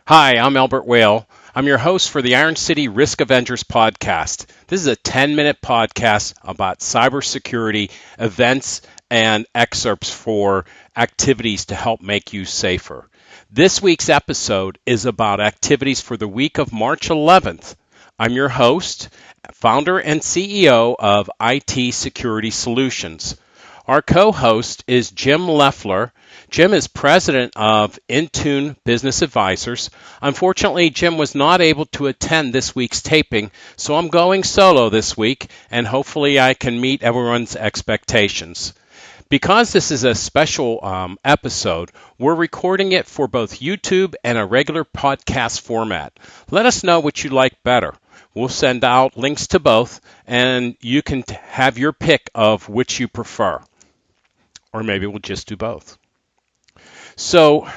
Hi, I'm Albert.Whale. I'm your host for the Iron City Risk Avengers podcast. This is a 10-minute podcast about cybersecurity events and excerpts for activities to help make you safer. This week's episode is about activities for the week of March 11th. I'm your host, founder and CEO of IT Security Solutions. Our co-host is Jim Loeffler. Jim is president of Intune Business Advisors. Unfortunately, Jim was not able to attend this week's taping, so I'm going solo this week, and hopefully I can meet everyone's expectations. Because this is a special episode, we're recording it for both YouTube and a regular podcast format. Let us know what you like better. We'll send out links to both, and you can have your pick of which you prefer. Or maybe we'll just do both. So,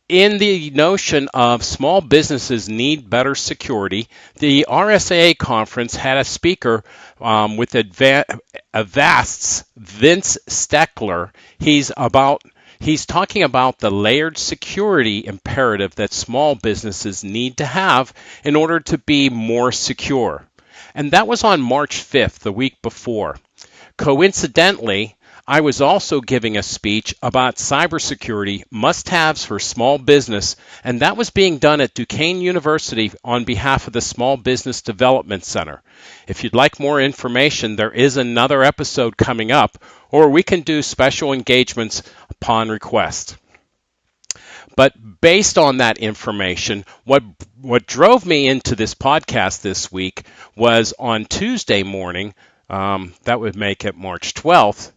in the notion of small businesses need better security, the RDA Conference had a speaker with Avast's Vince Steckler. He's talking about the layered security imperative that small businesses need to have in order to be more secure. And that was on March 5th, the week before. Coincidentally, I was also giving a speech about cybersecurity must-haves for small business, and that was being done at Duquesne University on behalf of the Small Business Development Center. If you'd like more information, there is another episode coming up, or we can do special engagements upon request. But based on that information, what drove me into this podcast this week was on Tuesday morning, that would make it March 12th,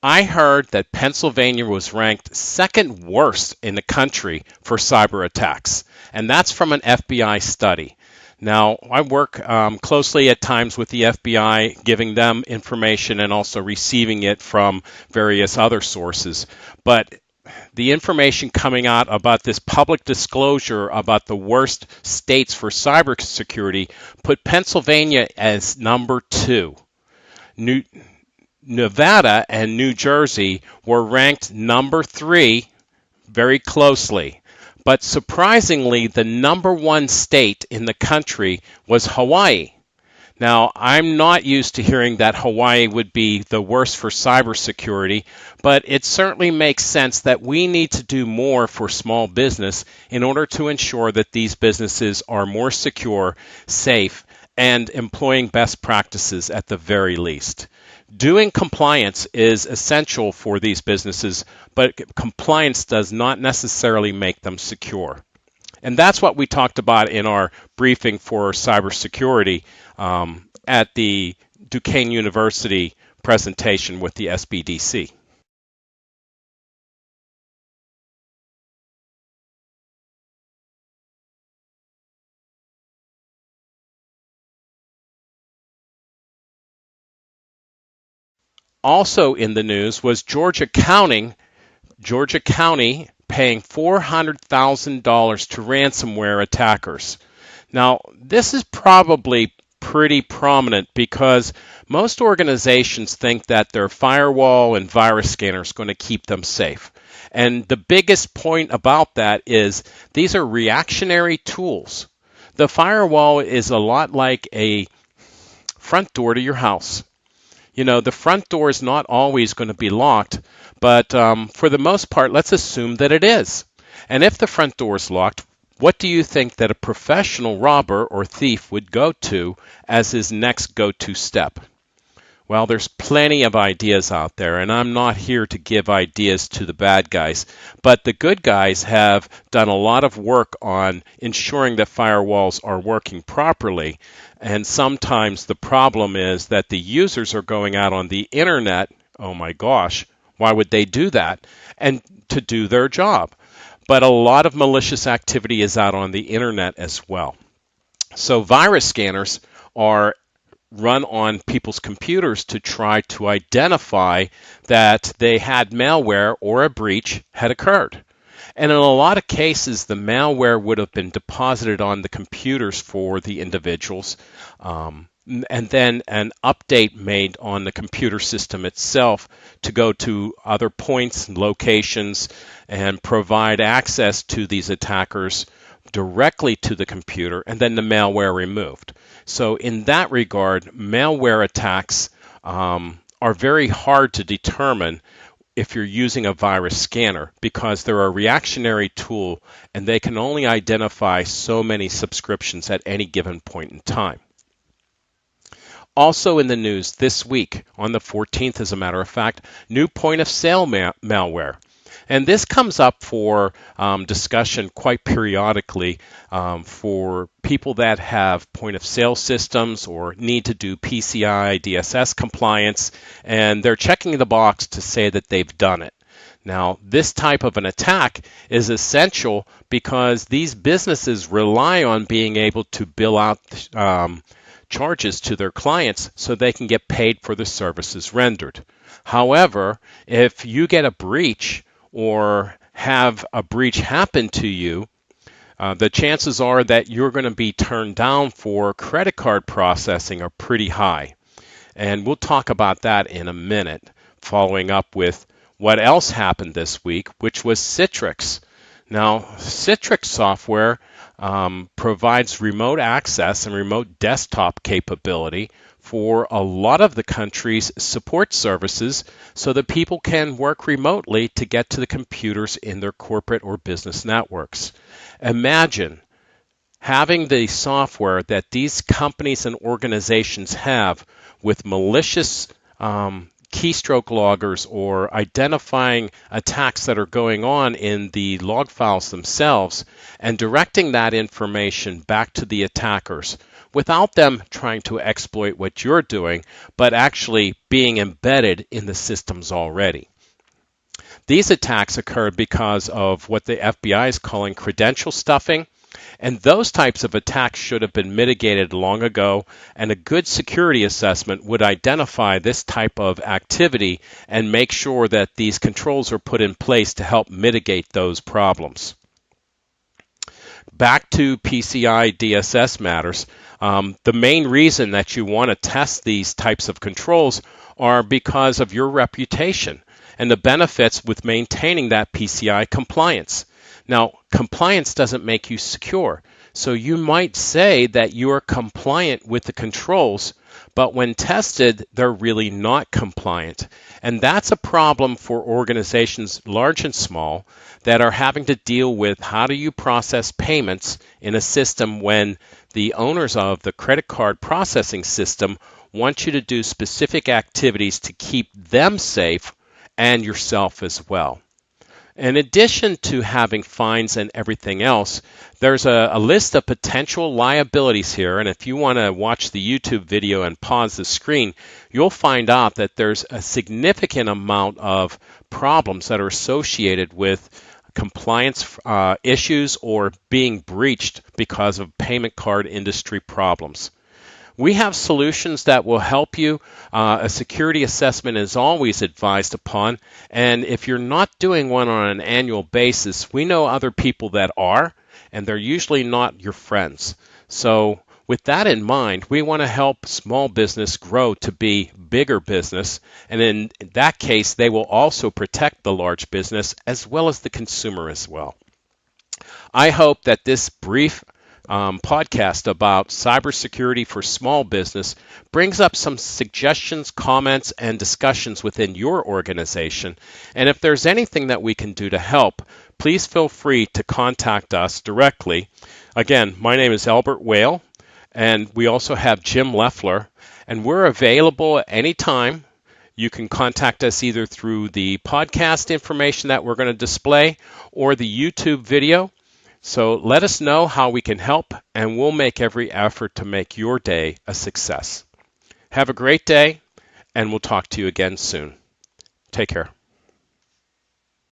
I heard that Pennsylvania was ranked second worst in the country for cyber attacks, and that's from an FBI study. Now, I work closely at times with the FBI, giving them information and also receiving it from various other sources. But the information coming out about this public disclosure about the worst states for cybersecurity put Pennsylvania as number 2. Nevada and New Jersey were ranked number 3 very closely. But surprisingly, the number 1 state in the country was Hawaii. Now, I'm not used to hearing that Hawaii would be the worst for cybersecurity, but it certainly makes sense that we need to do more for small business in order to ensure that these businesses are more secure, safe, and employing best practices at the very least. Doing compliance is essential for these businesses, but compliance does not necessarily make them secure. And that's what we talked about in our briefing for cybersecurity at the Duquesne University presentation with the SBDC. Also in the news was Georgia County paying $400,000 to ransomware attackers. Now, this is probably pretty prominent because most organizations think that their firewall and virus scanner is going to keep them safe. And the biggest point about that is these are reactionary tools. The firewall is a lot like a front door to your house. You know, the front door is not always going to be locked, but for the most part, let's assume that it is. And if the front door is locked, what do you think that a professional robber or thief would go to as his next go-to step? Well, there's plenty of ideas out there, and I'm not here to give ideas to the bad guys, but the good guys have done a lot of work on ensuring that firewalls are working properly, and sometimes the problem is that the users are going out on the internet, oh my gosh, why would they do that? And to do their job. But a lot of malicious activity is out on the internet as well. So virus scanners are run on people's computers to try to identify that they had malware or a breach had occurred. And in a lot of cases, the malware would have been deposited on the computers for the individuals. and then an update made on the computer system itself to go to other points and locations and provide access to these attackers directly to the computer, and then the malware removed. So in that regard, malware attacks are very hard to determine if you're using a virus scanner, because they're a reactionary tool and they can only identify so many subscriptions at any given point in time. Also in the news this week, on the 14th as a matter of fact, new point-of-sale malware. And this comes up for discussion quite periodically for people that have point-of-sale systems or need to do PCI DSS compliance, and they're checking the box to say that they've done it. Now, this type of an attack is essential because these businesses rely on being able to bill out charges to their clients so they can get paid for the services rendered. However, if you get a breach or have a breach happen to you, the chances are that you're going to be turned down for credit card processing are pretty high. And we'll talk about that in a minute, following up with what else happened this week, which was Citrix. Now, Citrix software provides remote access and remote desktop capability for a lot of the country's support services so that people can work remotely to get to the computers in their corporate or business networks. Imagine having the software that these companies and organizations have with malicious keystroke loggers or identifying attacks that are going on in the log files themselves and directing that information back to the attackers without them trying to exploit what you're doing, but actually being embedded in the systems already. These attacks occurred because of what the FBI is calling credential stuffing, and those types of attacks should have been mitigated long ago, and a good security assessment would identify this type of activity and make sure that these controls are put in place to help mitigate those problems. Back to PCI DSS matters. The main reason that you want to test these types of controls are because of your reputation and the benefits with maintaining that PCI compliance. Now, compliance doesn't make you secure. So you might say that you are compliant with the controls, but when tested, they're really not compliant. And that's a problem for organizations large and small that are having to deal with how do you process payments in a system when the owners of the credit card processing system want you to do specific activities to keep them safe and yourself as well. In addition to having fines and everything else, there's a list of potential liabilities here, and if you want to watch the YouTube video and pause the screen, you'll find out that there's a significant amount of problems that are associated with compliance issues or being breached because of payment card industry problems. We have solutions that will help you. A security assessment is always advised upon, and if you're not doing one on an annual basis, we know other people that are, and they're usually not your friends. So with that in mind, we want to help small business grow to be bigger business, and in that case, they will also protect the large business as well as the consumer as well. I hope that this brief podcast about cybersecurity for small business brings up some suggestions, comments, and discussions within your organization. And if there's anything that we can do to help, please feel free to contact us directly. Again, my name is Albert.Whale, and we also have Jim Loeffler, and we're available anytime. You can contact us either through the podcast information that we're going to display or the YouTube video. So let us know how we can help, and we'll make every effort to make your day a success. Have a great day, and we'll talk to you again soon. Take care.